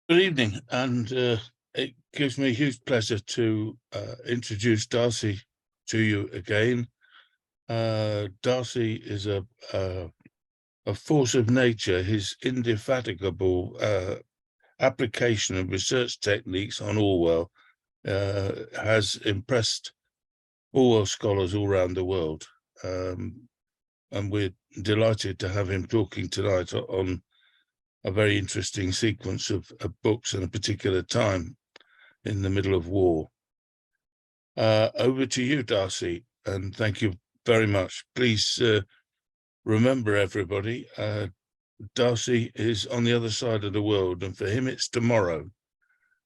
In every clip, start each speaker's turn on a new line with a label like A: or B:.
A: Good evening, and it gives me huge pleasure to introduce Darcy to you again. Darcy is a force of nature. His indefatigable application of research techniques on Orwell has impressed Orwell scholars all around the world. And we're delighted to have him talking tonight on a very interesting sequence of books in a particular time in the middle of war. Over to you, Darcy, and thank you very much. Please remember, everybody, Darcy is on the other side of the world, and for him it's tomorrow.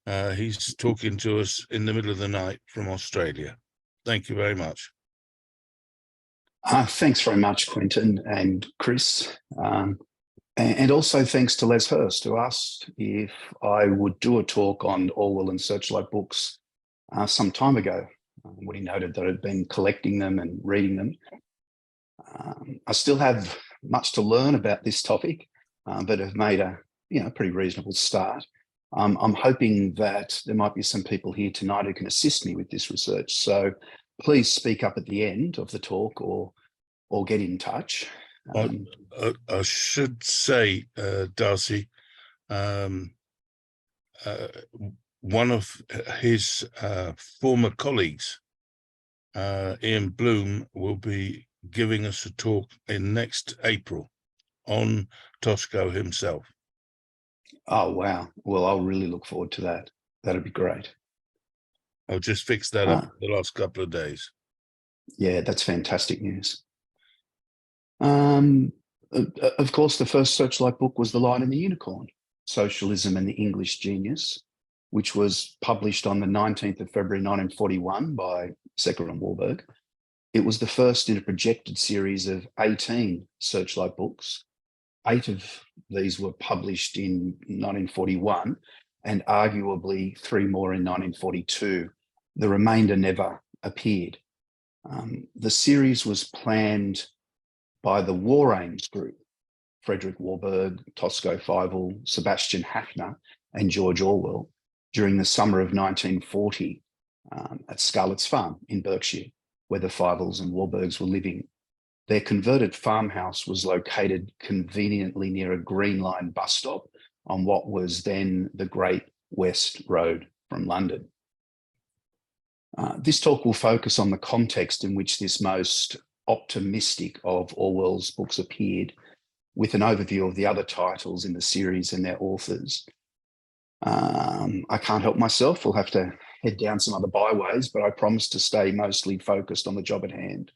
A: He's talking to us in the middle of the night from Australia. Thank you very much.
B: Thanks very much, Quentin and Chris. And also thanks to Les Hurst, who asked if I would do a talk on Orwell and Searchlight Books some time ago, when he noted that I'd been collecting them and reading them. I still have much to learn about this topic, but have made a pretty reasonable start. I'm hoping that there might be some people here tonight who can assist me with this research. So please speak up at the end of the talk or get in touch.
A: I should say, Darcy, one of his former colleagues, Ian Bloom, will be giving us a talk in next April on Tosco himself.
B: Oh, wow. Well, I'll really look forward to that. That'd be great.
A: I'll just fix that up the last couple of days.
B: Yeah, that's fantastic news. Of course, the first Searchlight book was The Lion and the Unicorn, Socialism and the English Genius, which was published on the 19th of February 1941 by Secker and Warburg. It was the first in a projected series of 18 Searchlight books. 8 of these were published in 1941 and arguably 3 more in 1942. The remainder never appeared. The series was planned by the War Aims group, Frederick Warburg, Tosco, Fyvel, Sebastian Haffner, and George Orwell, during the summer of 1940 at Scarlett's Farm in Berkshire, where the Fyvels and Warburgs were living. Their converted farmhouse was located conveniently near a Green Line bus stop on what was then the Great West Road from London. This talk will focus on the context in which this most optimistic of Orwell's books appeared, with an overview of the other titles in the series and their authors. I can't help myself. We'll have to head down some other byways, but I promise to stay mostly focused on the job at hand.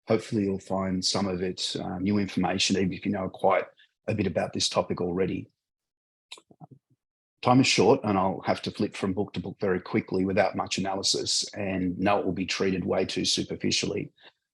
B: Hopefully you'll find some of it new information, even if you know quite a bit about this topic already. Time is short, and I'll have to flip from book to book very quickly without much analysis, and know it will be treated way too superficially.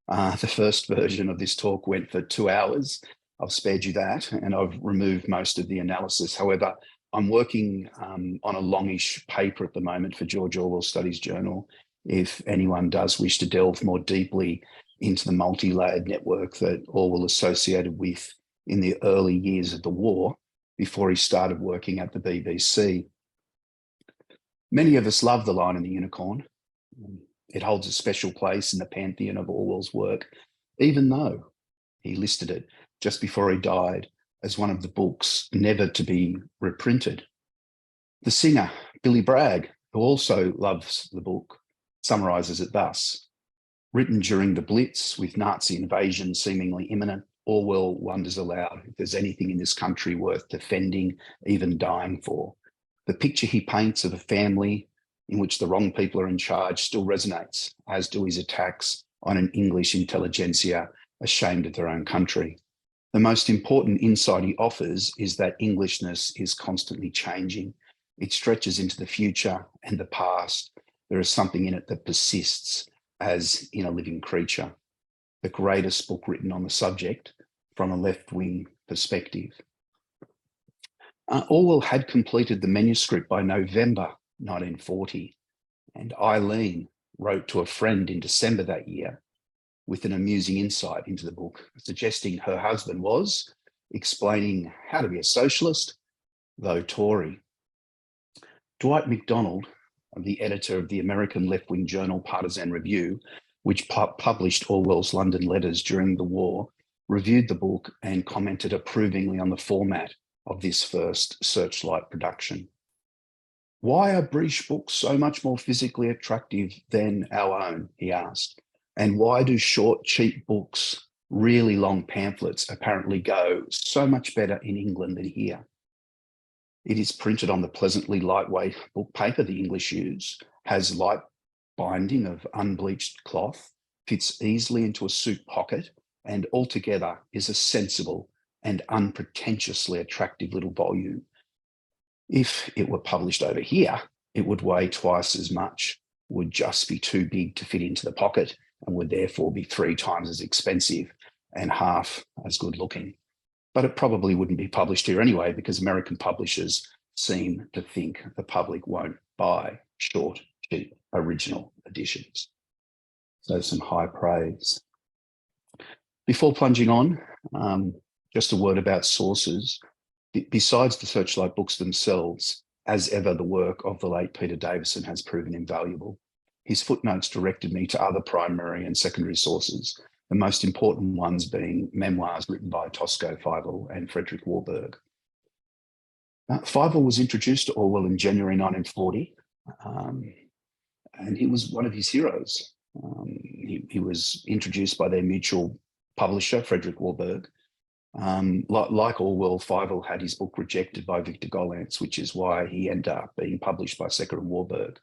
B: The first version of this talk went for 2 hours. I've spared you that, and I've removed most of the analysis. However, I'm working on a longish paper at the moment for George Orwell Studies Journal, if anyone does wish to delve more deeply into the multi-layered network that Orwell associated with in the early years of the war, before he started working at the BBC. Many of us love The Lion and the Unicorn. It holds a special place in the pantheon of Orwell's work, even though he listed it just before he died as one of the books never to be reprinted. The singer, Billy Bragg, who also loves the book, summarises it thus: written during the Blitz, with Nazi invasion seemingly imminent, Orwell wonders aloud if there's anything in this country worth defending, even dying for. The picture he paints of a family in which the wrong people are in charge still resonates, as do his attacks on an English intelligentsia ashamed of their own country. The most important insight he offers is that Englishness is constantly changing. It stretches into the future and the past. There is something in it that persists as in a living creature. The greatest book written on the subject from a left-wing perspective. Orwell had completed the manuscript by November 1940, and Eileen wrote to a friend in December that year with an amusing insight into the book, suggesting her husband was explaining how to be a socialist, though Tory. Dwight MacDonald, the editor of the American left-wing journal Partisan Review, which published Orwell's London letters during the war, reviewed the book and commented approvingly on the format of this first Searchlight production. "Why are British books so much more physically attractive than our own?" he asked. "And why do short, cheap books, really long pamphlets, apparently go so much better in England than here? It is printed on the pleasantly lightweight book paper the English use, has light binding of unbleached cloth, fits easily into a suit pocket, and altogether is a sensible and unpretentiously attractive little volume. If it were published over here, it would weigh twice as much, would just be too big to fit into the pocket, and would therefore be 3 times as expensive and half as good looking. But it probably wouldn't be published here anyway, because American publishers seem to think the public won't buy short, cheap, original editions." So some high praise. Before plunging on, just a word about sources. Besides the Searchlight books themselves, as ever, the work of the late Peter Davison has proven invaluable. His footnotes directed me to other primary and secondary sources, the most important ones being memoirs written by Tosco, Fyvel and Frederick Warburg. Fyvel was introduced to Orwell in January 1940, and he was one of his heroes. He was introduced by their mutual publisher, Frederick Warburg. Like Orwell, Fyvel had his book rejected by Victor Gollancz, which is why he ended up being published by Secker and Warburg.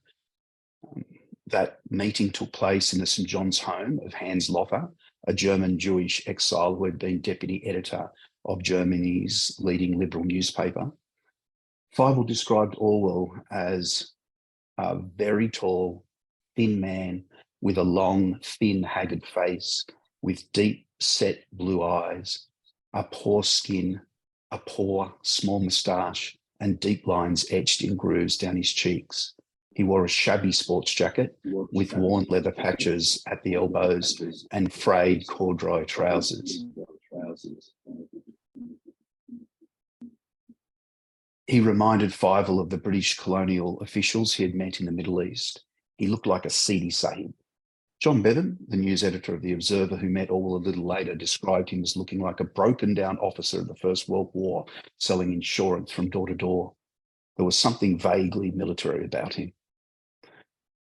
B: That meeting took place in the St. John's home of Hans Lother, a German Jewish exile who had been deputy editor of Germany's leading liberal newspaper. Fyvel described Orwell as a very tall, thin man with a long, thin, haggard face, with deep set blue eyes, a poor skin, a poor small moustache, and deep lines etched in grooves down his cheeks. He wore a shabby sports jacket with worn leather patches at the elbows and frayed corduroy trousers. He reminded Fyvel of the British colonial officials he had met in the Middle East. He looked like a seedy sahib. John Bevan, the news editor of The Observer, who met Orwell a little later, described him as looking like a broken-down officer of the First World War, selling insurance from door to door. There was something vaguely military about him.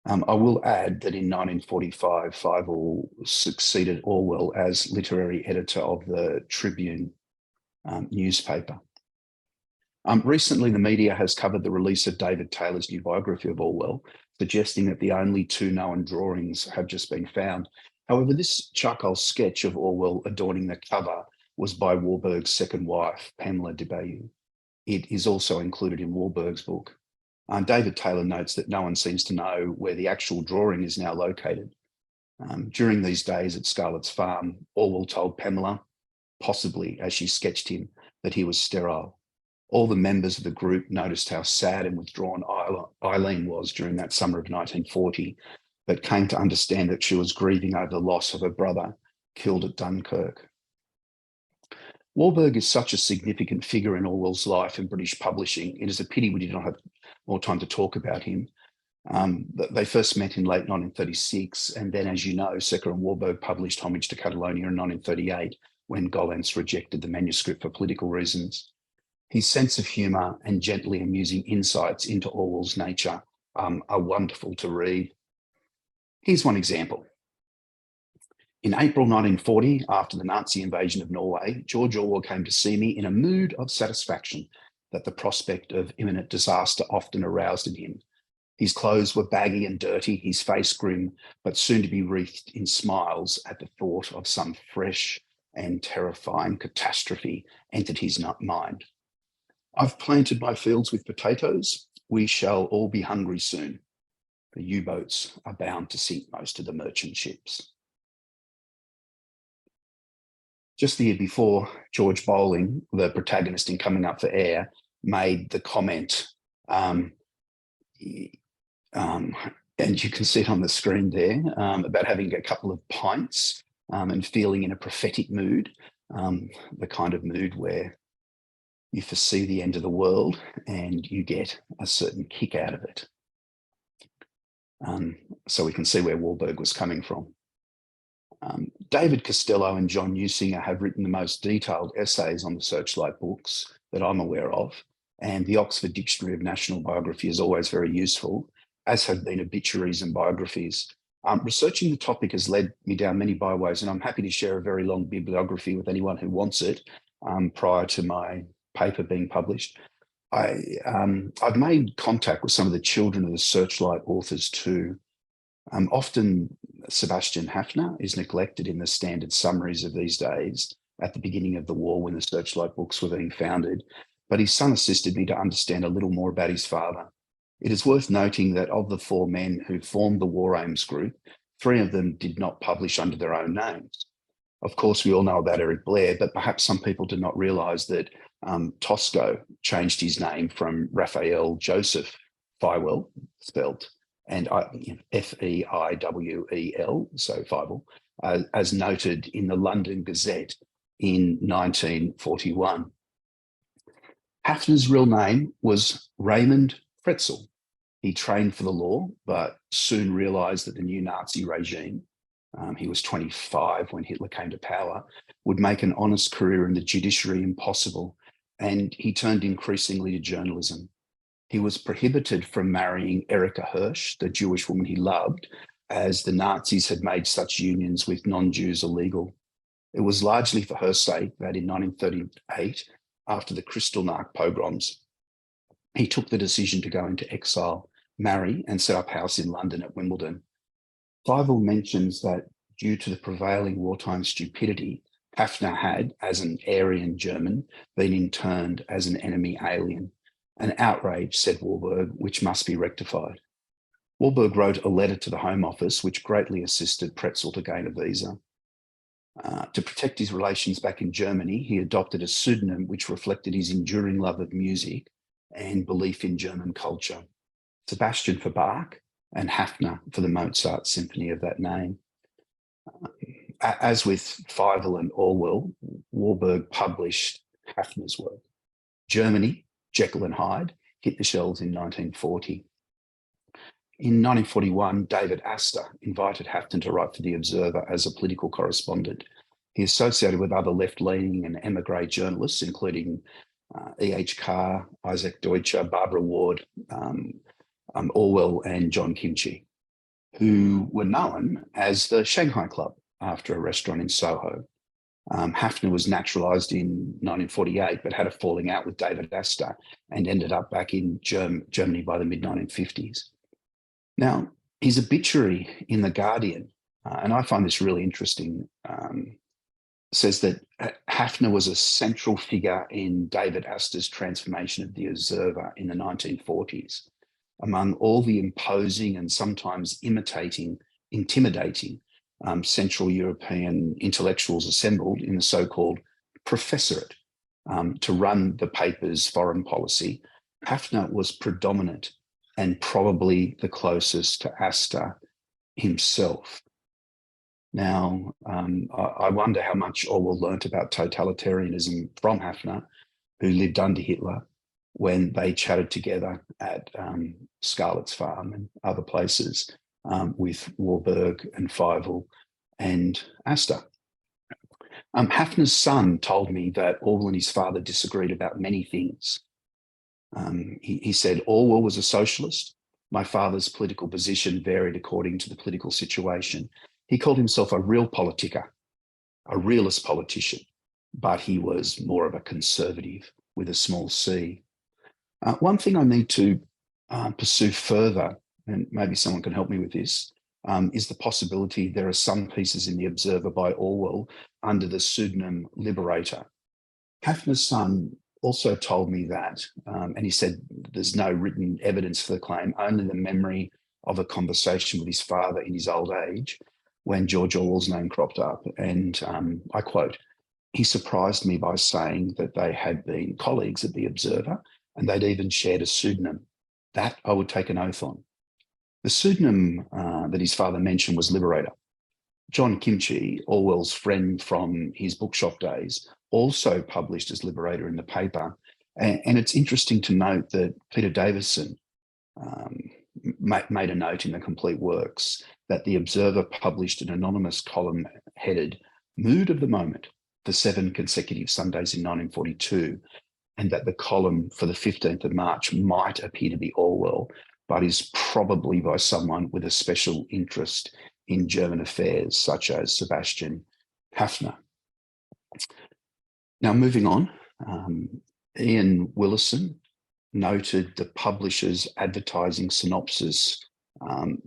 B: I will add that in 1945, Fyvel succeeded Orwell as literary editor of the Tribune newspaper. Recently, the media has covered the release of David Taylor's new biography of Orwell, suggesting that the only 2 known drawings have just been found. However, this charcoal sketch of Orwell adorning the cover was by Warburg's second wife, Pamela de Bayeux. It is also included in Warburg's book. David Taylor notes that no one seems to know where the actual drawing is now located. During these days at Scarlett's farm, Orwell told Pamela, possibly as she sketched him, that he was sterile. All the members of the group noticed how sad and withdrawn Eileen was during that summer of 1940, but came to understand that she was grieving over the loss of her brother, killed at Dunkirk. Warburg is such a significant figure in Orwell's life and British publishing. It is a pity we did not have more time to talk about him. They first met in late 1936, and then, as you know, Secker and Warburg published Homage to Catalonia in 1938, when Gollancz rejected the manuscript for political reasons. His sense of humour and gently amusing insights into Orwell's nature are wonderful to read. Here's one example. In April 1940, after the Nazi invasion of Norway, George Orwell came to see me in a mood of satisfaction that the prospect of imminent disaster often aroused in him. His clothes were baggy and dirty, his face grim, but soon to be wreathed in smiles at the thought of some fresh and terrifying catastrophe entered his mind. "I've planted my fields with potatoes. We shall all be hungry soon. The U-boats are bound to sink most of the merchant ships." Just the year before, George Bowling, the protagonist in Coming Up for Air, made the comment, and you can see it on the screen there, about having a couple of pints and feeling in a prophetic mood, the kind of mood where You foresee the end of the world and you get a certain kick out of it. So we can see where Warburg was coming from. David Costello and John Newsinger have written the most detailed essays on the Searchlight books that I'm aware of, and the Oxford Dictionary of National Biography is always very useful, as have been obituaries and biographies. Researching the topic has led me down many byways, and I'm happy to share a very long bibliography with anyone who wants it prior to my paper being published. I've made contact with some of the children of the Searchlight authors too. Often Sebastian Haffner is neglected in the standard summaries of these days at the beginning of the war when the Searchlight books were being founded, but his son assisted me to understand a little more about his father. It is worth noting that of the 4 men who formed the War Aims group, 3 of them did not publish under their own names. Of course, we all know about Eric Blair, but perhaps some people did not realise that Tosco changed his name from Raphael Joseph Fyvel, spelled, and F-E-I-W-E-L, so Fyvel, as noted in the London Gazette in 1941. Haffner's real name was Raymond Pretzel. He trained for the law, but soon realised that the new Nazi regime, he was 25 when Hitler came to power, would make an honest career in the judiciary impossible, and he turned increasingly to journalism. He was prohibited from marrying Erika Hirsch, the Jewish woman he loved, as the Nazis had made such unions with non-Jews illegal. It was largely for her sake that in 1938, after the Kristallnacht pogroms, he took the decision to go into exile, marry, and set up house in London at Wimbledon. Fyvel mentions that due to the prevailing wartime stupidity, Haffner had, as an Aryan German, been interned as an enemy alien. An outrage, said Warburg, which must be rectified. Warburg wrote a letter to the Home Office, which greatly assisted Pretzel to gain a visa. To protect his relations back in Germany, he adopted a pseudonym which reflected his enduring love of music and belief in German culture. Sebastian for Bach and Haffner for the Mozart symphony of that name. As with Fyvel and Orwell, Warburg published Haffner's work. Germany, Jekyll and Hyde, hit the shelves in 1940. In 1941, David Astor invited Haffner to write for The Observer as a political correspondent. He associated with other left-leaning and emigre journalists, including E.H. Carr, Isaac Deutscher, Barbara Ward, Orwell and John Kimchi, who were known as the Shanghai Club after a restaurant in Soho. Haffner was naturalised in 1948, but had a falling out with David Astor and ended up back in Germany by the mid-1950s. Now, his obituary in The Guardian, and I find this really interesting, says that Haffner was a central figure in David Astor's transformation of The Observer in the 1940s. Among all the imposing and sometimes intimidating Central European intellectuals assembled in the so-called professorate to run the paper's foreign policy, Haffner was predominant and probably the closest to Astor himself. Now, I wonder how much Orwell learnt about totalitarianism from Haffner, who lived under Hitler, when they chatted together at Scarlett's Farm and other places with Warburg and Fyvel and Astor. Haffner's son told me that Orwell and his father disagreed about many things. He said, Orwell was a socialist. My father's political position varied according to the political situation. He called himself a real politica, a realist politician, but he was more of a conservative with a small c. One thing I need to pursue further, and maybe someone can help me with this, is the possibility there are some pieces in The Observer by Orwell under the pseudonym Liberator. Haffner's son also told me that, and he said there's no written evidence for the claim, only the memory of a conversation with his father in his old age when George Orwell's name cropped up. And I quote, he surprised me by saying that they had been colleagues at The Observer and they'd even shared a pseudonym. That I would take an oath on. The pseudonym that his father mentioned was Liberator. John Kimchi, Orwell's friend from his bookshop days, also published as Liberator in the paper, And it's interesting to note that Peter Davison made a note in the complete works that the Observer published an anonymous column headed "Mood of the Moment" for 7 consecutive Sundays in 1942, and that the column for the 15th of March might appear to be Orwell, but is probably by someone with a special interest in German affairs, such as Sebastian Haffner. Now, moving on, Ian Willison noted the publisher's advertising synopsis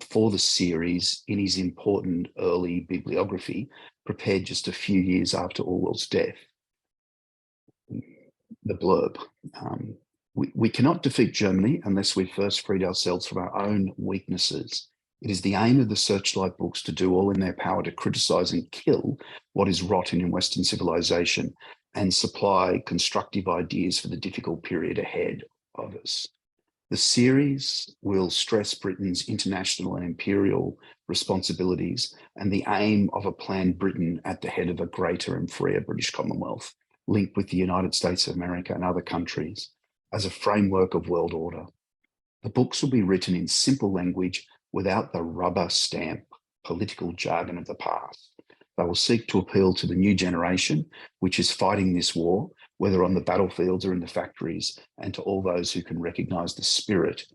B: for the series in his important early bibliography, prepared just a few years after Orwell's death. The blurb: we cannot defeat Germany unless we first freed ourselves from our own weaknesses. It is the aim of the Searchlight Books to do all in their power to criticise and kill what is rotten in Western civilization and supply constructive ideas for the difficult period ahead of us. The series will stress Britain's international and imperial responsibilities and the aim of a planned Britain at the head of a greater and freer British Commonwealth, linked with the United States of America and other countries as a framework of world order. The books will be written in simple language without the rubber stamp political jargon of the past. They will seek to appeal to the new generation, which is fighting this war, whether on the battlefields or in the factories, and to all those who can recognise the spirit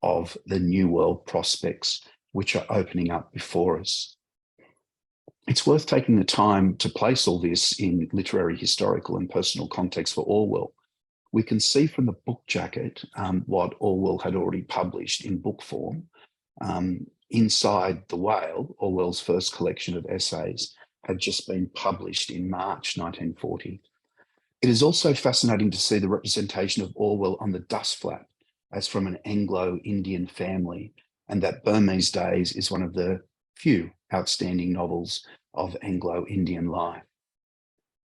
B: of the new world prospects which are opening up before us. It's worth taking the time to place all this in literary, historical and personal context for Orwell. We can see from the book jacket what Orwell had already published in book form. Inside the Whale, Orwell's first collection of essays, had just been published in March 1940. It is also fascinating to see the representation of Orwell on the dust flat as from an Anglo-Indian family, and that Burmese Days is one of the few outstanding novels of Anglo-Indian life.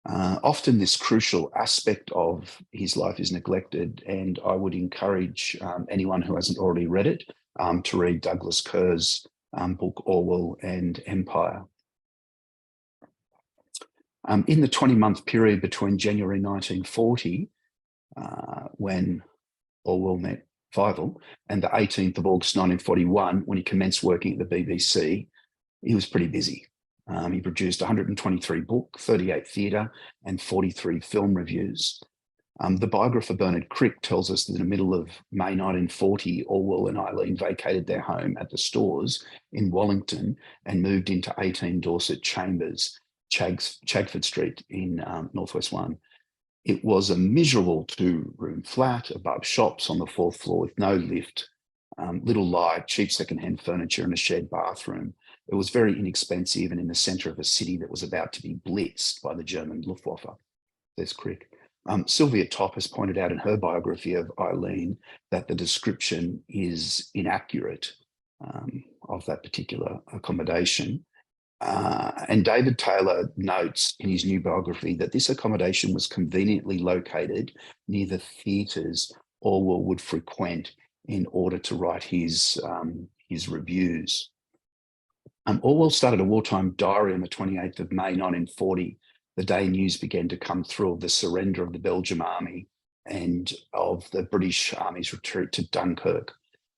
B: Often this crucial aspect of his life is neglected, and I would encourage anyone who hasn't already read it to read Douglas Kerr's book Orwell and Empire. In the 20-month period between January 1940, when Orwell met Fyvel, and the 18th of August 1941, when he commenced working at the BBC, he was pretty busy. He produced 123 book, 38 theatre and 43 film reviews. The biographer Bernard Crick tells us that in the middle of May 1940, Orwell and Eileen vacated their home at the Stores in Wallington and moved into 18 Dorset Chambers, Chagford Street in Northwest 1. It was a miserable 2-room flat above shops on the 4th floor with no lift, little light, cheap second-hand furniture and a shared bathroom. It was very inexpensive and in the centre of a city that was about to be blitzed by the German Luftwaffe, says Crick. Sylvia Topp has pointed out in her biography of Eileen that the description is inaccurate of that particular accommodation. And David Taylor notes in his new biography that this accommodation was conveniently located near the theatres Orwell would frequent in order to write his reviews. Orwell started a wartime diary on the 28th of May 1940, the day news began to come through of the surrender of the Belgian army and of the British Army's retreat to Dunkirk.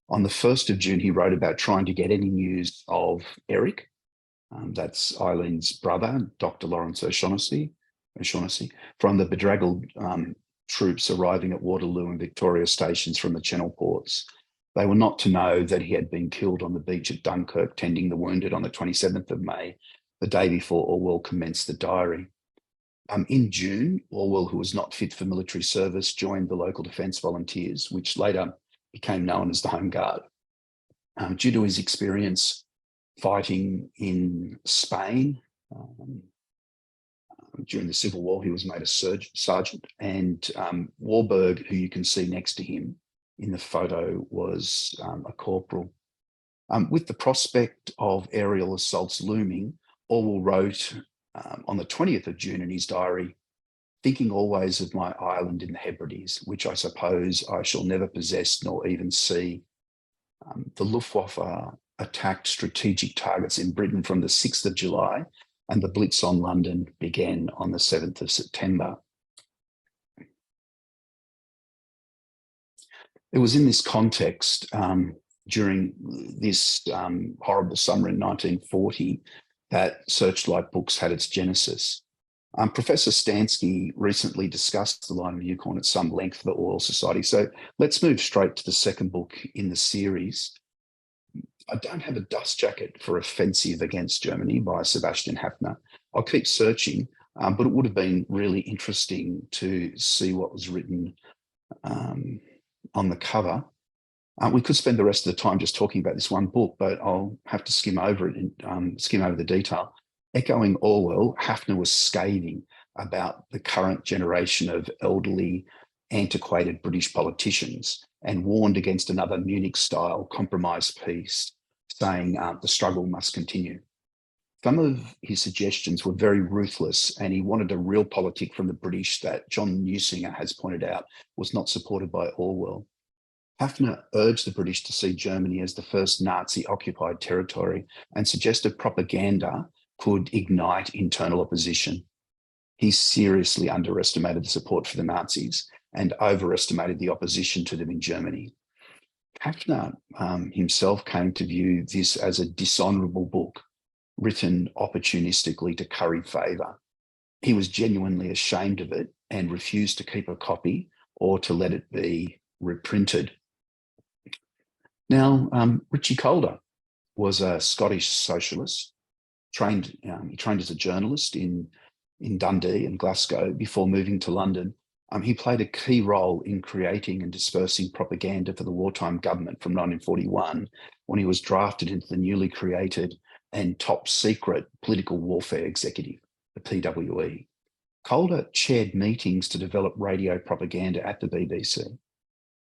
B: On the 1st of June, he wrote about trying to get any news of Eric, that's Eileen's brother, Dr. Lawrence O'Shaughnessy, from the bedraggled troops arriving at Waterloo and Victoria stations from the Channel ports. They were not to know that he had been killed on the beach at Dunkirk, tending the wounded on the 27th of May, the day before Orwell commenced the diary. In June, Orwell, who was not fit for military service, joined the local Defence Volunteers, which later became known as the Home Guard. Due to his experience fighting in Spain during the Civil War, he was made a sergeant, and Warburg, who you can see next to him in the photo, was a corporal. With the prospect of aerial assaults looming, Orwell wrote on the 20th of June in his diary, "Thinking always of my island in the Hebrides, which I suppose I shall never possess nor even see." The Luftwaffe attacked strategic targets in Britain from the 6th of July, and the Blitz on London began on the 7th of September. It was in this context during this horrible summer in 1940 that Searchlight Books had its genesis. Professor Stansky recently discussed The Line of Yukon at some length for the Orwell Society. So let's move straight to the second book in the series. I don't have a dust jacket for Offensive Against Germany by Sebastian Haffner. I'll keep searching, but it would have been really interesting to see what was written on the cover. We could spend the rest of the time just talking about this one book, but I'll have to skim over it and skim over the detail. Echoing Orwell, Haffner was scathing about the current generation of elderly, antiquated British politicians and warned against another Munich-style compromise peace, saying the struggle must continue. Some of his suggestions were very ruthless, and he wanted a realpolitik from the British that John Newsinger has pointed out was not supported by Orwell. Haffner urged the British to see Germany as the first Nazi-occupied territory and suggested propaganda could ignite internal opposition. He seriously underestimated the support for the Nazis and overestimated the opposition to them in Germany. Haffner himself came to view this as a dishonourable book, written opportunistically to curry favour. He was genuinely ashamed of it and refused to keep a copy or to let it be reprinted. Now, Richie Calder was a Scottish socialist. He trained as a journalist in Dundee and Glasgow before moving to London. He played a key role in creating and dispersing propaganda for the wartime government from 1941, when he was drafted into the newly created and top secret political warfare executive, the PWE. Calder chaired meetings to develop radio propaganda at the BBC.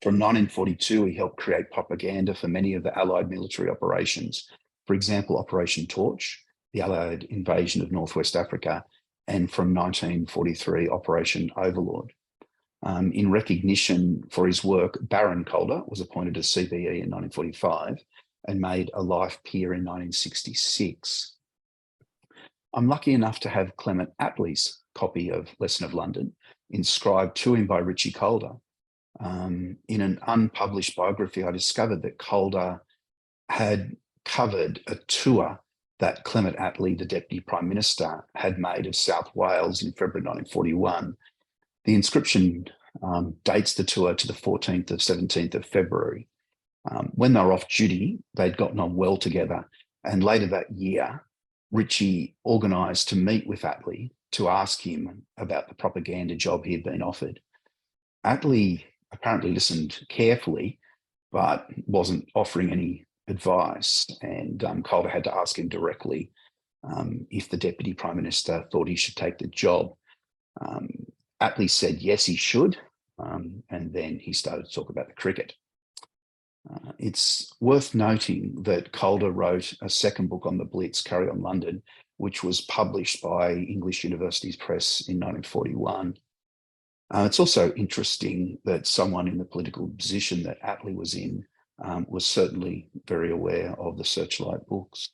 B: From 1942, he helped create propaganda for many of the Allied military operations. For example, Operation Torch, the Allied invasion of Northwest Africa, and from 1943, Operation Overlord. In recognition for his work, Baron Calder was appointed as CBE in 1945 and made a life peer in 1966. I'm lucky enough to have Clement Attlee's copy of Lesson of London inscribed to him by Richie Calder. In an unpublished biography, I discovered that Calder had covered a tour that Clement Attlee, the Deputy Prime Minister, had made of South Wales in February 1941. The inscription dates the tour to the 14th of 17th of February. When they were off duty, they'd gotten on well together, and later that year, Richie organised to meet with Attlee to ask him about the propaganda job he had been offered. Attlee apparently listened carefully, but wasn't offering any advice, and Calder had to ask him directly if the Deputy Prime Minister thought he should take the job. Attlee said yes, he should, and then he started to talk about the cricket. It's worth noting that Calder wrote a second book on the Blitz, Carry On London, which was published by English Universities Press in 1941. It's also interesting that someone in the political position that Attlee was in was certainly very aware of the Searchlight books.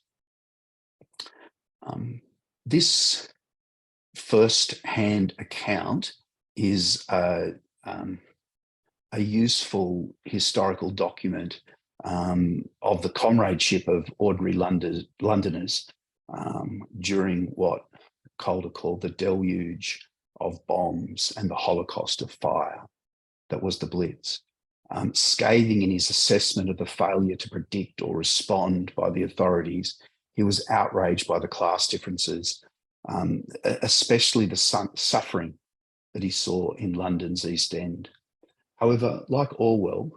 B: This first-hand account is a useful historical document of the comradeship of ordinary Londoners during what Calder called the deluge of bombs and the Holocaust of fire that was the Blitz. Scathing in his assessment of the failure to predict or respond by the authorities, he was outraged by the class differences, especially the suffering that he saw in London's East End. However, like Orwell,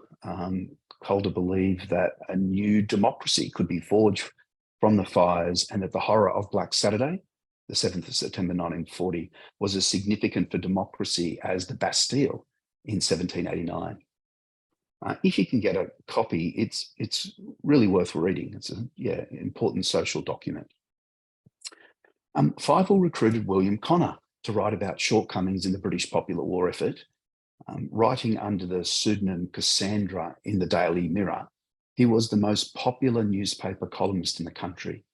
B: Calder believed that a new democracy could be forged from the fires, and that the horror of Black Saturday, the 7th of September 1940, was as significant for democracy as the Bastille in 1789. If you can get a copy, it's really worth reading. It's an important social document. Fyvel recruited William Connor to write about shortcomings in the British popular war effort. Writing under the pseudonym Cassandra in the Daily Mirror, he was the most popular newspaper columnist in the country.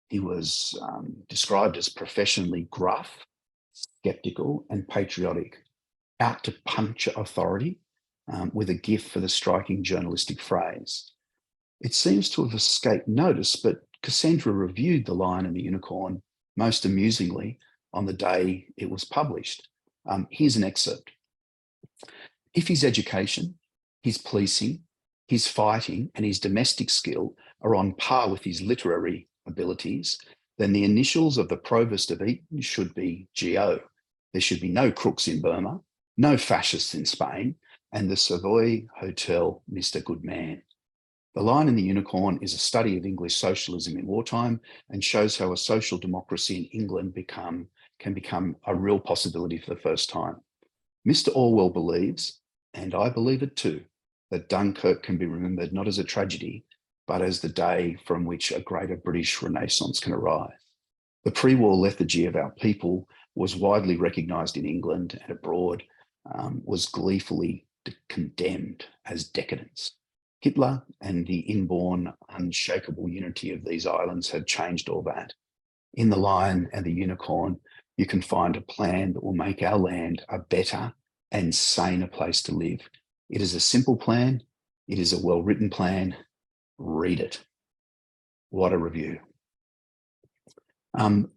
B: He was described as professionally gruff, sceptical, and patriotic, out to puncture authority, with a gift for the striking journalistic phrase. It seems to have escaped notice, but Cassandra reviewed The Lion and the Unicorn most amusingly on the day it was published. Here's an excerpt. If his education, his policing, his fighting, and his domestic skill are on par with his literary abilities, then the initials of the Provost of Eton should be GO. There should be no crooks in Burma, no fascists in Spain, and the Savoy Hotel, Mr. Goodman. The Lion and the Unicorn is a study of English socialism in wartime and shows how a social democracy in England can become a real possibility for the first time. Mr. Orwell believes, and I believe it too, that Dunkirk can be remembered not as a tragedy, but as the day from which a greater British Renaissance can arise. The pre-war lethargy of our people was widely recognised in England and abroad, was gleefully condemned as decadence. Hitler and the inborn unshakable unity of these islands have changed all that. In The Lion and the Unicorn, you can find a plan that will make our land a better and saner place to live. It is a simple plan. It is a well-written plan. Read it. What a review.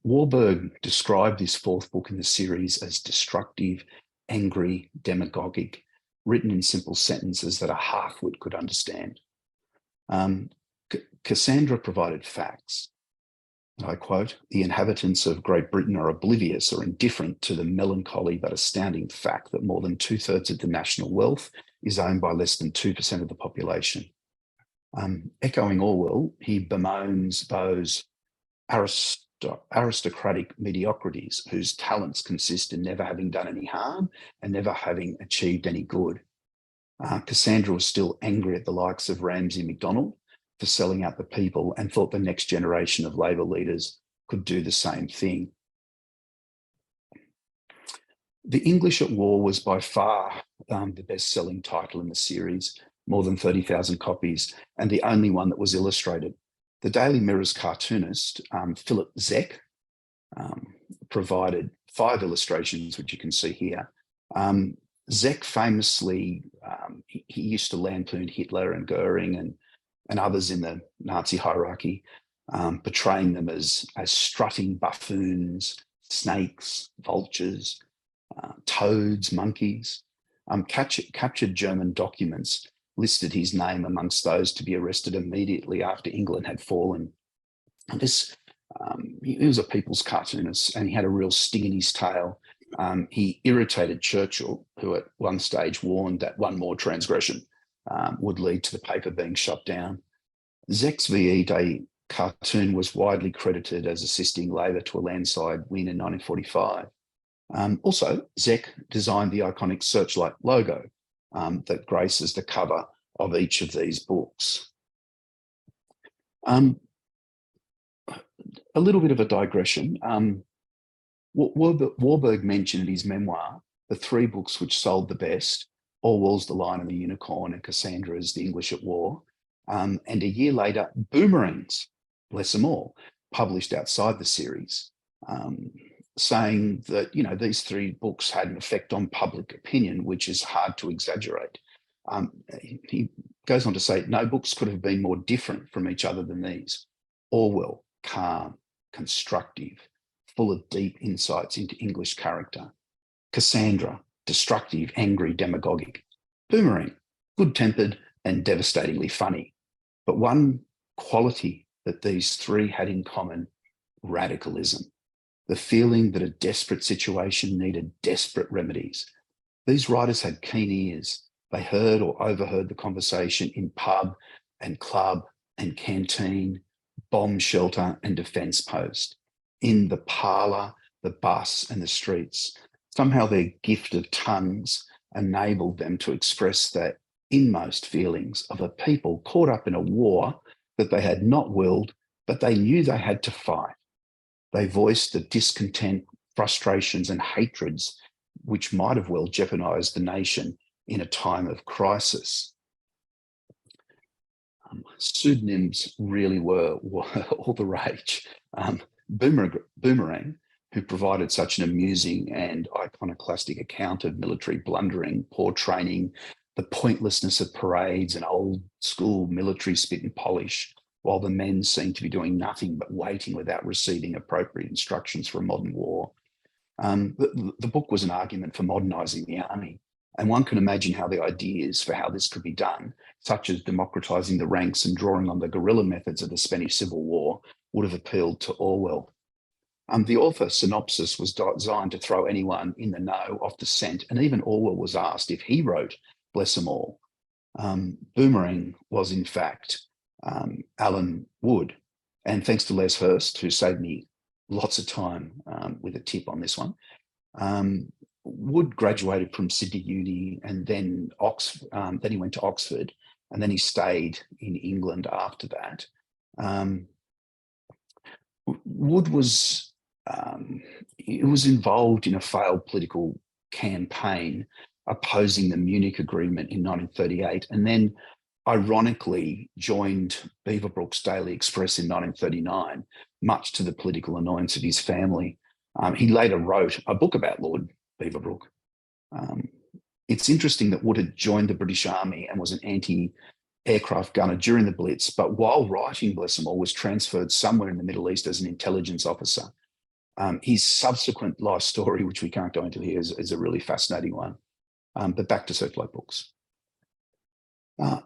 B: Warburg described this fourth book in the series as destructive, angry, demagogic, written in simple sentences that a half-wit could understand. Cassandra provided facts. I quote, "The inhabitants of Great Britain are oblivious or indifferent to the melancholy but astounding fact that more than 2/3 of the national wealth is owned by less than 2% of the population." Echoing Orwell, he bemoans those aristocratic mediocrities whose talents consist in never having done any harm and never having achieved any good. Cassandra was still angry at the likes of Ramsay MacDonald for selling out the people and thought the next generation of Labor leaders could do the same thing. The English at War was by far the best-selling title in the series, more than 30,000 copies, and the only one that was illustrated. The Daily Mirror's cartoonist, Philip Zeck, provided 5 illustrations, which you can see here. Zeck famously, he used to lampoon Hitler and Goering and others in the Nazi hierarchy, portraying them as strutting buffoons, snakes, vultures, toads, monkeys. Captured German documents listed his name amongst those to be arrested immediately after England had fallen. And he was a people's cartoonist, and he had a real sting in his tail. He irritated Churchill, who at one stage warned that one more transgression would lead to the paper being shut down. Zeck's VE Day cartoon was widely credited as assisting Labor to a landslide win in 1945. Also, Zeck designed the iconic Searchlight logo that graces the cover of each of these books. A little bit of a digression. Warburg mentioned in his memoir the 3 books which sold the best: Orwell's The Lion and the Unicorn and Cassandra's The English at War. And a year later, Boomerang's, bless them all, published outside the series, saying that, you know, these 3 books had an effect on public opinion, which is hard to exaggerate. He goes on to say, no books could have been more different from each other than these. Orwell, calm, constructive, full of deep insights into English character. Cassandra, destructive, angry, demagogic. Boomerang, good-tempered and devastatingly funny. But one quality that these 3 had in common: radicalism. The feeling that a desperate situation needed desperate remedies. These writers had keen ears. They heard or overheard the conversation in pub and club and canteen, bomb shelter and defence post, in the parlour, the bus and the streets. Somehow their gift of tongues enabled them to express the inmost feelings of a people caught up in a war that they had not willed, but they knew they had to fight. They voiced the discontent, frustrations and hatreds which might have well jeopardised the nation in a time of crisis. Pseudonyms really were all the rage. Boomerang, who provided such an amusing and iconoclastic account of military blundering, poor training, the pointlessness of parades and old school military spit and polish, while the men seem to be doing nothing but waiting without receiving appropriate instructions for a modern war. The book was an argument for modernising the army, and one can imagine how the ideas for how this could be done, such as democratising the ranks and drawing on the guerrilla methods of the Spanish Civil War, would have appealed to Orwell. The author's synopsis was designed to throw anyone in the know off the scent, and even Orwell was asked if he wrote Bless 'em All. Boomerang was, in fact, Alan Wood. And thanks to Les Hurst, who saved me lots of time with a tip on this one. Wood graduated from Sydney Uni, and then he went to Oxford, and then he stayed in England after that. Wood was involved in a failed political campaign opposing the Munich Agreement in 1938, and then ironically joined Beaverbrook's Daily Express in 1939, much to the political annoyance of his family. He later wrote a book about Lord Beaverbrook. It's interesting that Wood had joined the British Army and was an anti-aircraft gunner during the Blitz, but while writing Bless 'em All, was transferred somewhere in the Middle East as an intelligence officer. His subsequent life story, which we can't go into here, is a really fascinating one. But back to Searchlight Books.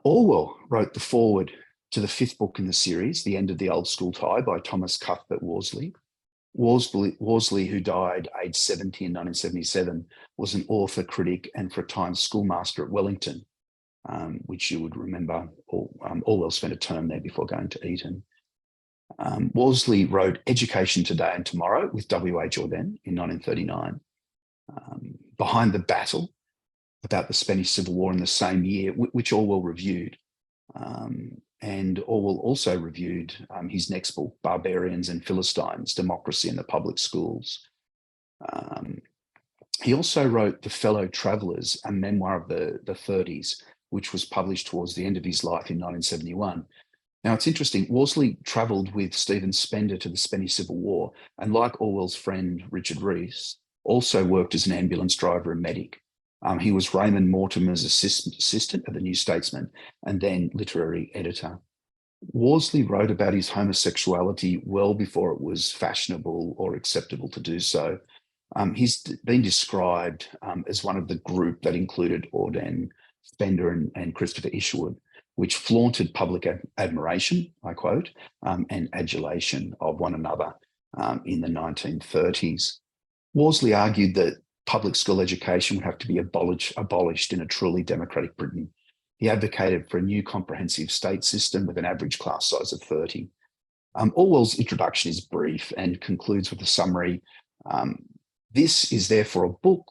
B: Orwell wrote the foreword to the 5th book in the series, The End of the Old School Tie by Thomas Cuthbert Worsley. Worsley, who died aged 70 in 1977, was an author, critic, and for a time schoolmaster at Wellington, which you would remember. Orwell spent a term there before going to Eton. Worsley wrote Education Today and Tomorrow with W.H. Auden in 1939. Behind the Battle, about the Spanish Civil War in the same year, which Orwell reviewed. And Orwell also reviewed his next book, Barbarians and Philistines, Democracy in the Public Schools. He also wrote The Fellow Travellers, a memoir of the 30s, which was published towards the end of his life in 1971. Now, it's interesting, Worsley travelled with Stephen Spender to the Spanish Civil War, and like Orwell's friend Richard Rees, also worked as an ambulance driver and medic. He was Raymond Mortimer's assistant at the New Statesman and then literary editor. Worsley wrote about his homosexuality well before it was fashionable or acceptable to do so. He's been described as one of the group that included Auden, Spender and Christopher Isherwood, which flaunted public admiration, I quote, and adulation of one another in the 1930s. Worsley argued that public school education would have to be abolished in a truly democratic Britain. He advocated for a new comprehensive state system with an average class size of 30. Orwell's introduction is brief and concludes with a summary. This is therefore a book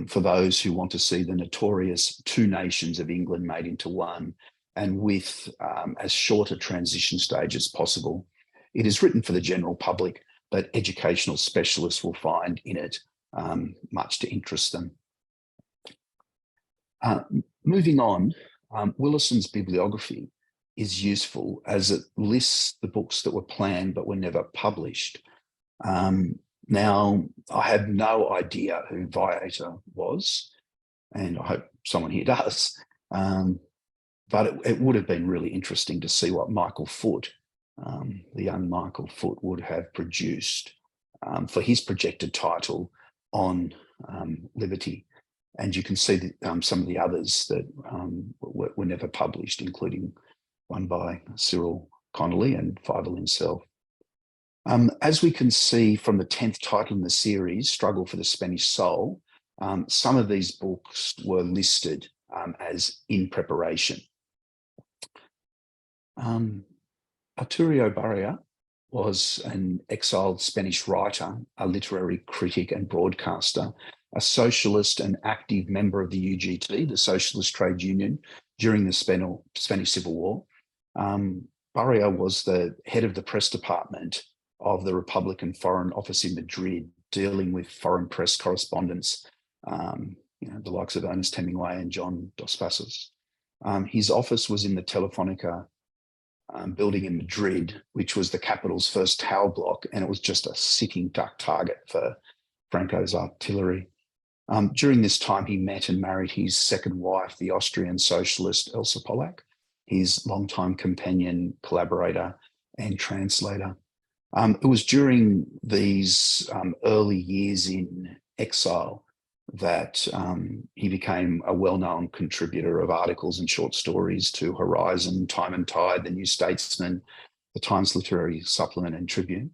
B: for those who want to see the notorious two nations of England made into one, and with as short a transition stage as possible. It is written for the general public, but educational specialists will find in it much to interest them. Moving on, Willison's bibliography is useful as it lists the books that were planned but were never published. Now, I have no idea who Viator was, and I hope someone here does, but it would have been really interesting to see what Michael Foot, the young Michael Foot, would have produced for his projected title on Liberty. And you can see that, some of the others that were never published, including one by Cyril Connolly and Fyvel himself. As we can see from the 10th title in the series, Struggle for the Spanish Soul, some of these books were listed as in preparation. Arturo Barria was an exiled Spanish writer, a literary critic and broadcaster, a socialist and active member of the UGT, the Socialist Trade Union, during the Spanish Civil War. Barria was the head of the press department of the Republican Foreign Office in Madrid, dealing with foreign press correspondence, the likes of Ernest Hemingway and John Dos Passos. His office was in the Telefonica building in Madrid, which was the capital's first tower block, and it was just a sitting duck target for Franco's artillery. During this time, he met and married his second wife, the Austrian socialist Elsa Pollack, his longtime companion, collaborator, and translator. It was during these early years in exile that he became a well-known contributor of articles and short stories to Horizon, Time and Tide, The New Statesman, the Times Literary Supplement, and Tribune.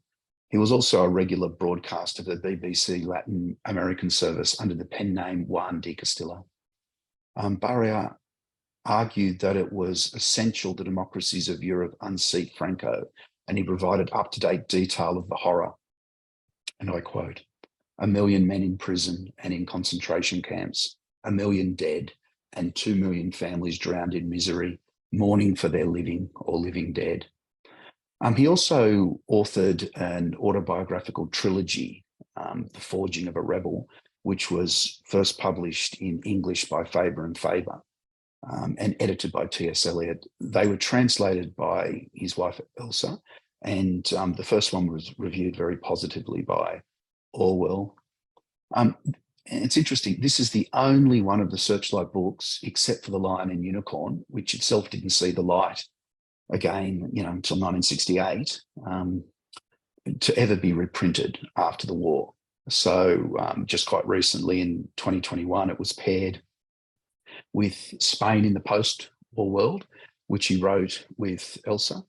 B: He was also a regular broadcaster of the BBC Latin American service under the pen name Juan de Castillo. Barria argued that it was essential the democracies of Europe unseat Franco, and he provided up-to-date detail of the horror. And I quote, "1 million men in prison and in concentration camps, 1 million dead, and 2 million families drowned in misery, mourning for their living or living dead." He also authored an autobiographical trilogy, The Forging of a Rebel, which was first published in English by Faber and Faber and edited by T.S. Eliot. They were translated by his wife, Elsa, and the first one was reviewed very positively by Orwell. It's interesting, this is the only one of the Searchlight books, except for The Lion and Unicorn, which itself didn't see the light again, until 1968, to ever be reprinted after the war. So just quite recently in 2021, it was paired with Spain in the post-war world, which he wrote with Elsa,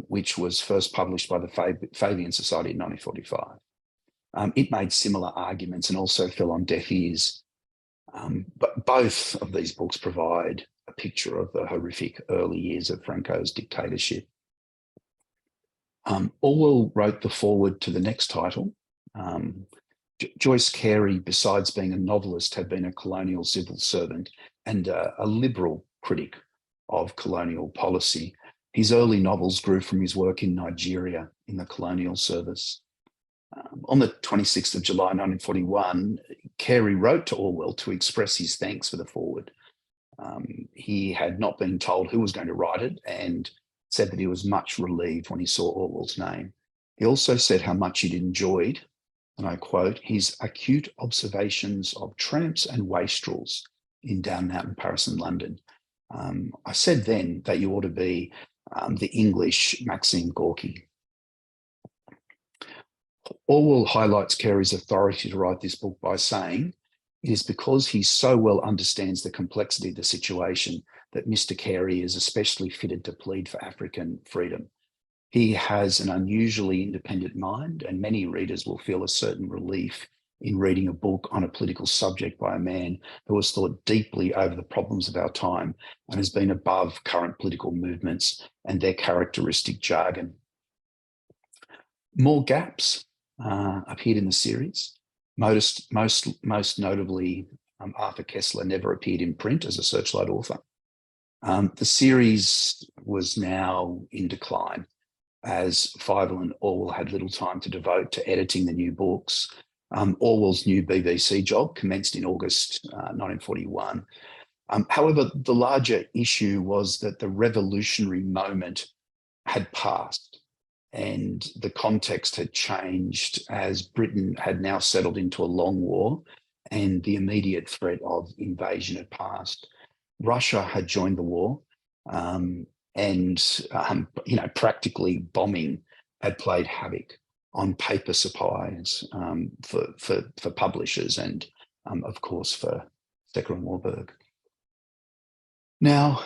B: which was first published by the Fabian Society in 1945. It made similar arguments and also fell on deaf ears. But both of these books provide a picture of the horrific early years of Franco's dictatorship. Orwell wrote the foreword to the next title. Joyce Carey, besides being a novelist, had been a colonial civil servant and a liberal critic of colonial policy. His early novels grew from his work in Nigeria in the colonial service. On the 26th of July 1941, Carey wrote to Orwell to express his thanks for the foreword. He had not been told who was going to write it and said that he was much relieved when he saw Orwell's name. He also said how much he'd enjoyed, and I quote, his acute observations of tramps and wastrels in Down Mountain, Paris and London. I said then that you ought to be the English Maxime Gorky. Orwell highlights Carey's authority to write this book by saying, "It is because he so well understands the complexity of the situation that Mr. Carey is especially fitted to plead for African freedom. He has an unusually independent mind, and many readers will feel a certain relief in reading a book on a political subject by a man who has thought deeply over the problems of our time and has been above current political movements and their characteristic jargon." More gaps appeared in the series. Most notably, Arthur Koestler never appeared in print as a Searchlight author. The series was now in decline as Fyvel and Orwell had little time to devote to editing the new books. Orwell's new BBC job commenced in August 1941. However, the larger issue was that the revolutionary moment had passed and the context had changed as Britain had now settled into a long war and the immediate threat of invasion had passed. Russia had joined the war and practically bombing had played havoc on paper supplies for publishers and, of course, for Stecker and Warburg. Now,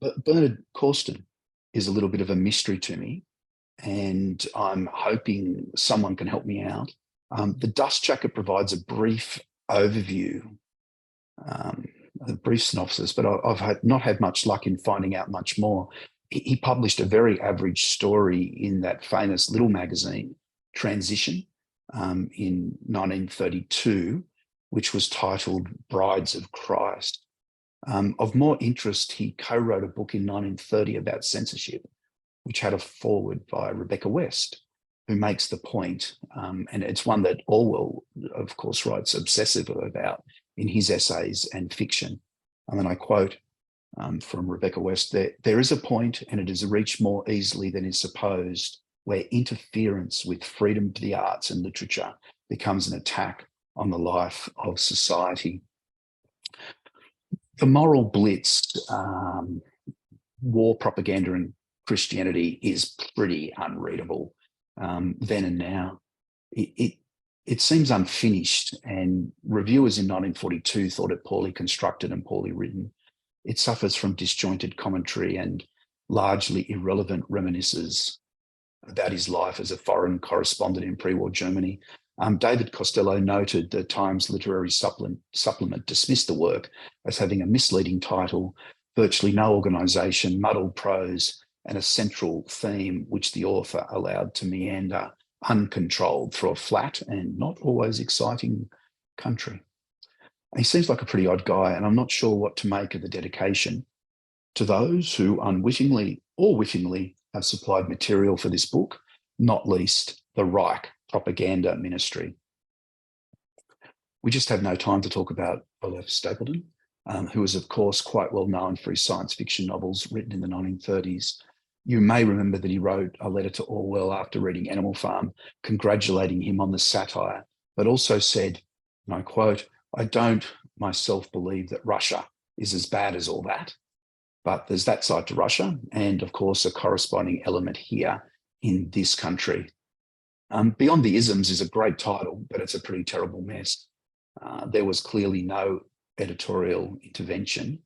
B: Bernard Corsten is a little bit of a mystery to me, and I'm hoping someone can help me out. The dust jacket provides a brief overview, a brief synopsis, but I've not had much luck in finding out much more. He published a very average story in that famous little magazine, Transition, in 1932, which was titled Brides of Christ. Of more interest, he co-wrote a book in 1930 about censorship, which had a foreword by Rebecca West, who makes the point, and it's one that Orwell, of course, writes obsessively about in his essays and fiction. And then I quote from Rebecca West, there is a point, and it is reached more easily than is supposed, where interference with freedom to the arts and literature becomes an attack on the life of society. The moral blitz, war propaganda and Christianity is pretty unreadable then and now. It seems unfinished, and reviewers in 1942 thought it poorly constructed and poorly written. It suffers from disjointed commentary and largely irrelevant reminiscences about his life as a foreign correspondent in pre-war Germany. David Costello noted the Times Literary Supplement dismissed the work as having a misleading title, virtually no organisation, muddled prose, and a central theme which the author allowed to meander uncontrolled through a flat and not always exciting country. He seems like a pretty odd guy, and I'm not sure what to make of the dedication to those who unwittingly or wittingly have supplied material for this book, not least the Reich propaganda ministry. We just have no time to talk about Olaf Stapledon, who was, of course, quite well known for his science fiction novels written in the 1930s. You may remember that he wrote a letter to Orwell after reading Animal Farm, congratulating him on the satire, but also said, and I quote, "I don't myself believe that Russia is as bad as all that." But there's that side to Russia, and of course, a corresponding element here in this country. Beyond the Isms is a great title, but it's a pretty terrible mess. There was clearly no editorial intervention,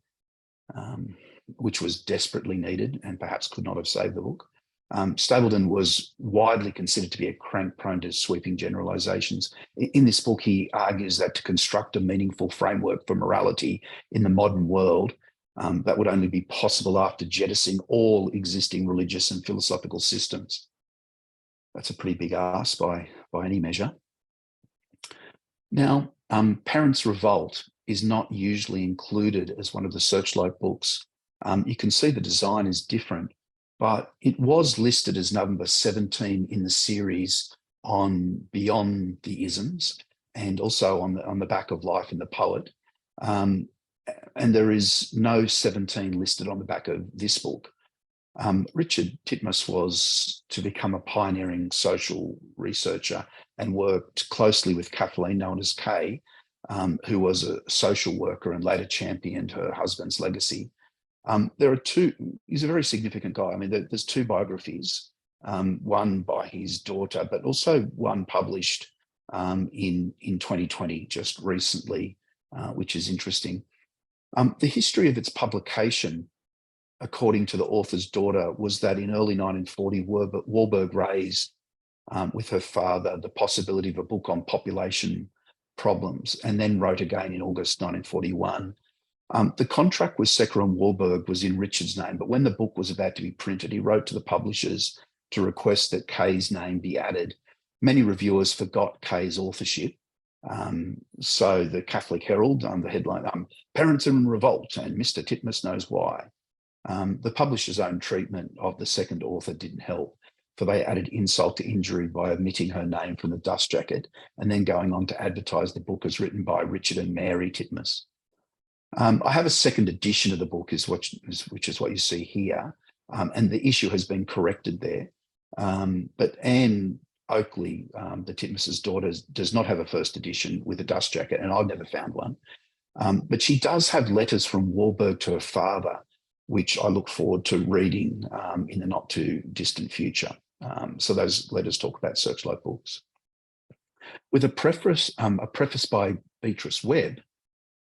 B: which was desperately needed and perhaps could not have saved the book. Stapledon was widely considered to be a crank prone to sweeping generalisations. In this book, he argues that to construct a meaningful framework for morality in the modern world, that would only be possible after jettisoning all existing religious and philosophical systems. That's a pretty big ask by any measure. Now, Parents' Revolt is not usually included as one of the Searchlight books. You can see the design is different, but it was listed as number 17 in the series on Beyond the Isms, and also on the back of Life in the Poet. And there is no 17 listed on the back of this book. Richard Titmuss was to become a pioneering social researcher and worked closely with Kathleen, known as Kay, who was a social worker and later championed her husband's legacy. He's a very significant guy. I mean, there's two biographies, one by his daughter, but also one published in 2020, just recently, which is interesting. The history of its publication, according to the author's daughter, was that in early 1940, Warburg raised with her father the possibility of a book on population problems, and then wrote again in August 1941. The contract with Secker and Warburg was in Richard's name, but when the book was about to be printed, he wrote to the publishers to request that Kay's name be added. Many reviewers forgot Kay's authorship. So the Catholic Herald, the headline, "Parents are in revolt and Mr. Titmuss knows why." The publisher's own treatment of the second author didn't help, for they added insult to injury by omitting her name from the dust jacket and then going on to advertise the book as written by Richard and Mary Titmuss. I have a second edition of the book, which is what you see here, and the issue has been corrected there. But Anne Oakley, the Titmuss's daughter, does not have a first edition with a dust jacket, and I've never found one. But she does have letters from Warburg to her father, which I look forward to reading in the not too distant future. So those letters talk about Searchlight Books. With a preface by Beatrice Webb,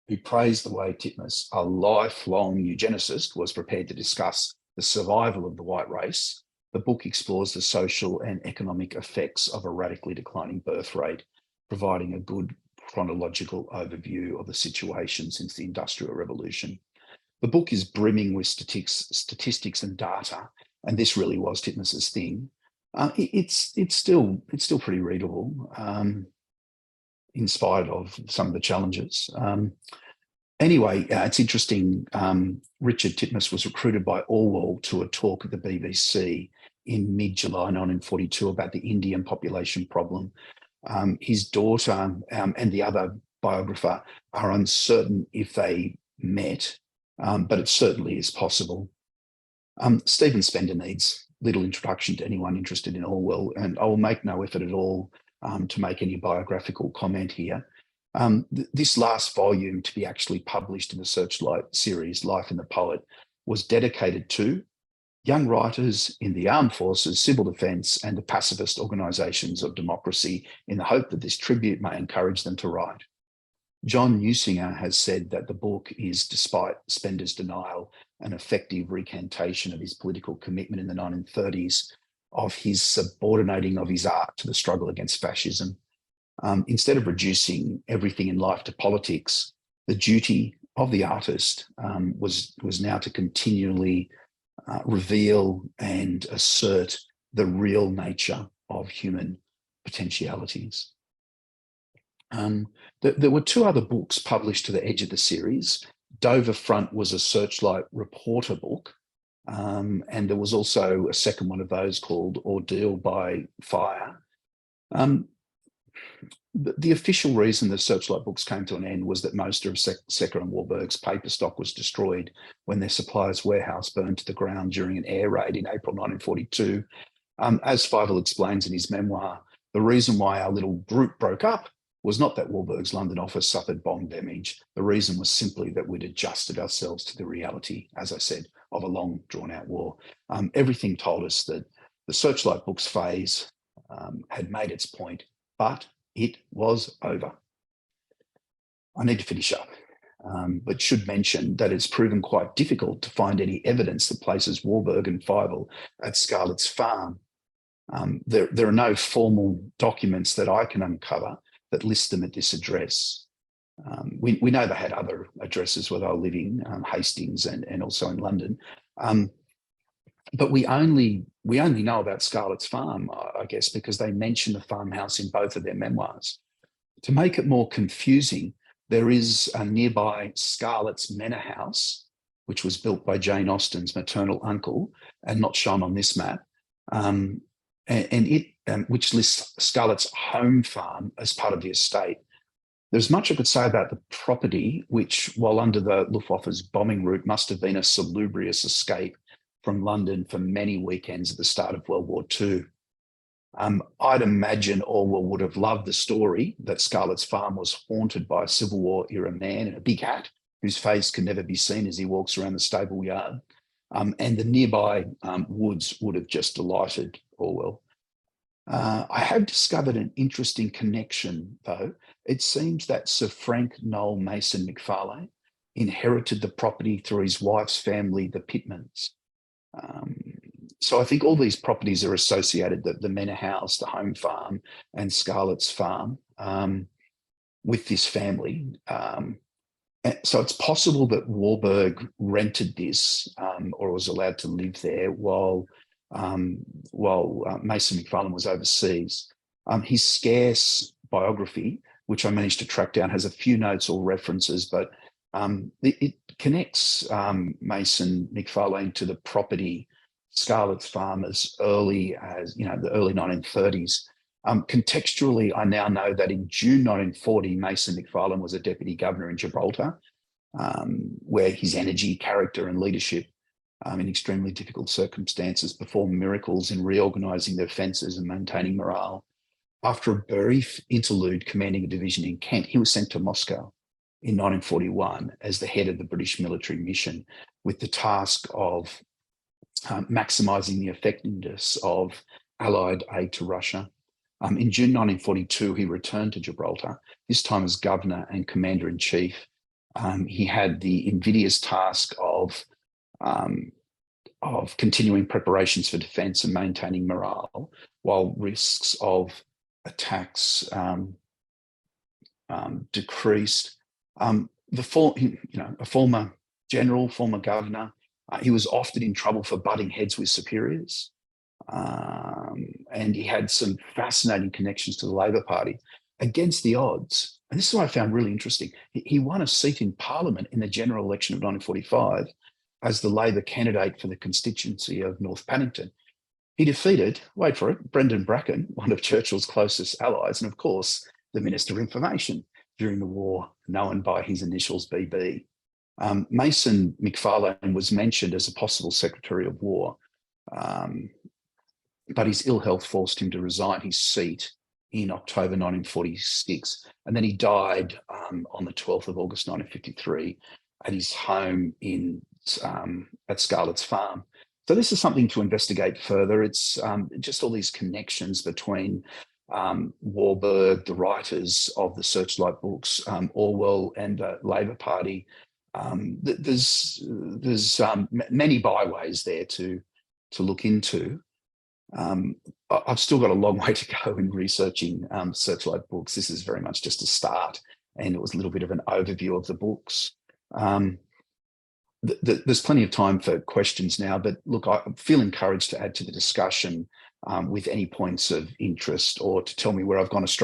B: who praised the way Titmuss, a lifelong eugenicist, was prepared to discuss the survival of the white race. The book explores the social and economic effects of a radically declining birth rate, providing a good chronological overview of the situation since the Industrial Revolution. The book is brimming with statistics and data, and this really was Titmuss's thing. It's still pretty readable, in spite of some of the challenges. Anyway, it's interesting. Richard Titmuss was recruited by Orwell to a talk at the BBC in mid-July 1942 about the Indian population problem. His daughter and the other biographer are uncertain if they met, but it certainly is possible. Stephen Spender needs little introduction to anyone interested in Orwell, and I will make no effort at all to make any biographical comment here. This last volume to be actually published in the Searchlight series, Life in the Poet, was dedicated to young writers in the armed forces, civil defence, and the pacifist organisations of democracy, in the hope that this tribute may encourage them to write. John Newsinger has said that the book is, despite Spender's denial, an effective recantation of his political commitment in the 1930s, of his subordinating of his art to the struggle against fascism. Instead of reducing everything in life to politics, the duty of the artist was now to continually reveal and assert the real nature of human potentialities. There were two other books published to the edge of the series. Dover Front was a Searchlight reporter book, and there was also a second one of those called Ordeal by Fire. The official reason the Searchlight books came to an end was that most of Secker and Warburg's paper stock was destroyed when their supplier's warehouse burned to the ground during an air raid in April 1942. As Fyvel explains in his memoir, the reason why our little group broke up was not that Warburg's London office suffered bomb damage. The reason was simply that we'd adjusted ourselves to the reality, as I said, of a long, drawn-out war. Everything told us that the Searchlight books phase had made its point, but it was over. I need to finish up, but should mention that it's proven quite difficult to find any evidence that places Warburg and Fyvel at Scarlett's farm. There are no formal documents that I can uncover that list them at this address. We know they had other addresses where they were living, Hastings and also in London. But we only know about Scarlett's farm, I guess, because they mention the farmhouse in both of their memoirs. To make it more confusing, there is a nearby Scarlett's Manor House, which was built by Jane Austen's maternal uncle and not shown on this map, which lists Scarlett's home farm as part of the estate. There's much I could say about the property, which, while under the Luftwaffe's bombing route, must have been a salubrious escape from London for many weekends at the start of World War II. I'd imagine Orwell would have loved the story that Scarlett's farm was haunted by a Civil War era man in a big hat whose face can never be seen as he walks around the stable yard. And the nearby woods would have just delighted Orwell. I have discovered an interesting connection, though. It seems that Sir Frank Noel Mason McFarlane inherited the property through his wife's family, the Pittmans. So I think all these properties are associated, the Manor House, the home farm, and Scarlett's farm, with this family. So it's possible that Warburg rented this or was allowed to live there while Mason McFarlane was overseas. His scarce biography, which I managed to track down, has a few notes or references, but it connects Mason McFarlane to the property Scarlett's farm as early as, the early 1930s. Contextually, I now know that in June 1940, Mason McFarlane was a deputy governor in Gibraltar, where his energy, character and leadership in extremely difficult circumstances performed miracles in reorganising the defences and maintaining morale. After a brief interlude commanding a division in Kent, he was sent to Moscow in 1941 as the head of the British military mission, with the task of maximising the effectiveness of Allied aid to Russia. In June 1942, he returned to Gibraltar, this time as governor and commander-in-chief. He had the invidious task of continuing preparations for defence and maintaining morale, while risks of attacks decreased. A former general, former governor, he was often in trouble for butting heads with superiors. And he had some fascinating connections to the Labor Party. Against the odds, and this is what I found really interesting, he won a seat in Parliament in the general election of 1945 as the Labor candidate for the constituency of North Paddington. He defeated, wait for it, Brendan Bracken, one of Churchill's closest allies, and of course, the Minister of Information during the war, known by his initials BB. Mason McFarlane was mentioned as a possible Secretary of War, but his ill health forced him to resign his seat in October 1946, and then he died on the 12th of August 1953 at his home at Scarlett's Farm. So this is something to investigate further. It's just all these connections between Warburg, the writers of the Searchlight books, Orwell, and the Labor Party. There's many byways there to look into. I've still got a long way to go in researching Searchlight books. This is very much just a start, and it was a little bit of an overview of the books. There's plenty of time for questions now, but look, I feel encouraged to add to the discussion with any points of interest or to tell me where I've gone astray.